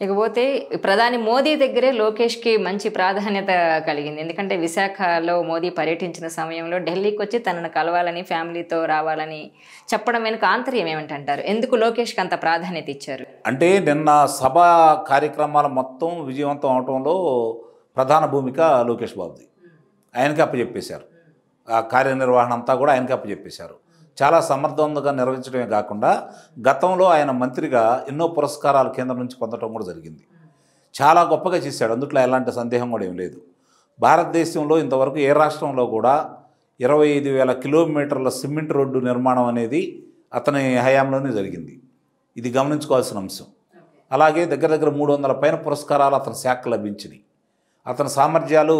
ఇకపోతే ప్రధాని మోదీ దగ్గరే లోకేష్‌కి మంచి ప్రాధాన్యత కలిగింది. ఎందుకంటే విశాఖలో మోదీ పర్యటించిన సమయంలో ఢిల్లీకి వచ్చి తనను కలవాలని, ఫ్యామిలీతో రావాలని చెప్పడం వెనుక ఆంతర్యం ఏమిటంటారు? ఎందుకు లోకేష్‌కి అంత ప్రాధాన్యత ఇచ్చారు? అంటే నిన్న సభ కార్యక్రమాలు మొత్తం విజయవంతం అవటంలో ప్రధాన భూమిక లోకేష్ బాబుది. ఆయనకి అప్పచెప్పేశారు. ఆ కార్యనిర్వహణ అంతా కూడా ఆయనకి అప్పచెప్పేశారు. చాలా సమర్థవంతంగా నిర్వహించడమే కాకుండా గతంలో ఆయన మంత్రిగా ఎన్నో పురస్కారాలు కేంద్రం నుంచి పొందడం కూడా జరిగింది. చాలా గొప్పగా చేశాడు. అందుట్లో ఎలాంటి సందేహం కూడా ఏం లేదు. భారతదేశంలో ఇంతవరకు ఏ రాష్ట్రంలో కూడా 25,000 కిలోమీటర్ల సిమెంట్ రోడ్డు నిర్మాణం అనేది అతని హయాంలోనే జరిగింది. ఇది గమనించుకోవాల్సిన అంశం. అలాగే దగ్గర దగ్గర 300 పైన పురస్కారాలు అతని శాఖకు లభించినాయి. అతని సామర్థ్యాలు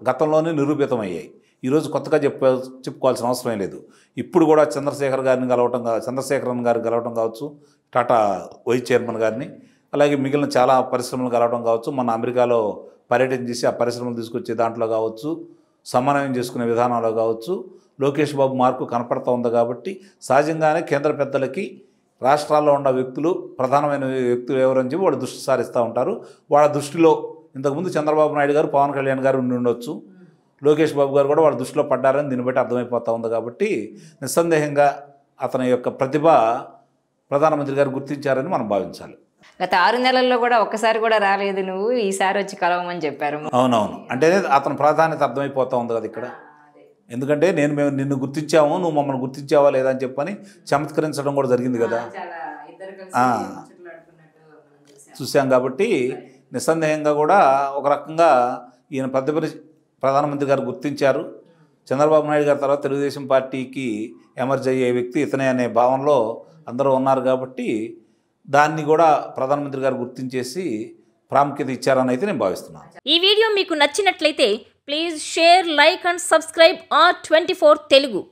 గతంలోనే నిరూపితమయ్యాయి. ఈరోజు కొత్తగా చెప్పుకోవాల్సిన అవసరం లేదు. ఇప్పుడు కూడా చంద్రశేఖరన్ గారిని కలవటం కావచ్చు, టాటా వైస్ చైర్మన్ గారిని, అలాగే మిగిలిన చాలా పరిశ్రమలు కలవడం కావచ్చు, మన అమెరికాలో పర్యటన చేసి ఆ పరిశ్రమలు తీసుకొచ్చే దాంట్లో కావచ్చు, సమన్వయం చేసుకునే విధానంలో కావచ్చు, లోకేష్ బాబు మార్కు కనపడుతూ ఉంది. కాబట్టి సహజంగానే కేంద్ర పెద్దలకి రాష్ట్రాల్లో ఉన్న వ్యక్తులు ప్రధానమైన వ్యక్తులు ఎవరని చెప్పి వాళ్ళు దృష్టి సారిస్తూ ఉంటారు. వాళ్ళ దృష్టిలో ఇంతకుముందు చంద్రబాబు నాయుడు గారు, పవన్ కళ్యాణ్ గారు ఉండి ఉండొచ్చు, లోకేష్ బాబు గారు కూడా వాళ్ళ దృష్టిలో పడ్డారని దీన్ని బట్టి అర్థమైపోతూ ఉంది. కాబట్టి నిస్సందేహంగా అతని యొక్క ప్రతిభ ప్రధానమంత్రి గారు గుర్తించారని మనం భావించాలి. గత 6 నెలల్లో కూడా ఒక్కసారి కూడా రాలేదు నువ్వు, ఈసారి వచ్చి కలవమని చెప్పారు. అవునవును, అంటే అతని ప్రాధాన్యత అర్థమైపోతూ ఉంది కదా ఇక్కడ. ఎందుకంటే మేము నిన్ను గుర్తించాము, నువ్వు మమ్మల్ని గుర్తించావా లేదా అని చెప్పని చమత్కరించడం కూడా జరిగింది కదా, చూసాం. కాబట్టి నిస్సందేహంగా కూడా ఒక రకంగా ఈయన ప్రధానమంత్రి గారు గుర్తించారు. చంద్రబాబు నాయుడు గారి తర్వాత తెలుగుదేశం పార్టీకి ఎమర్జ్ అయ్యే వ్యక్తి ఇతనే అనే భావనలో అందరూ ఉన్నారు. కాబట్టి దాన్ని కూడా ప్రధానమంత్రి గారు గుర్తించేసి ప్రాముఖ్యత ఇచ్చారని అయితే నేను భావిస్తున్నాను. ఈ వీడియో మీకు నచ్చినట్లయితే please share, like and subscribe R24 Telugu.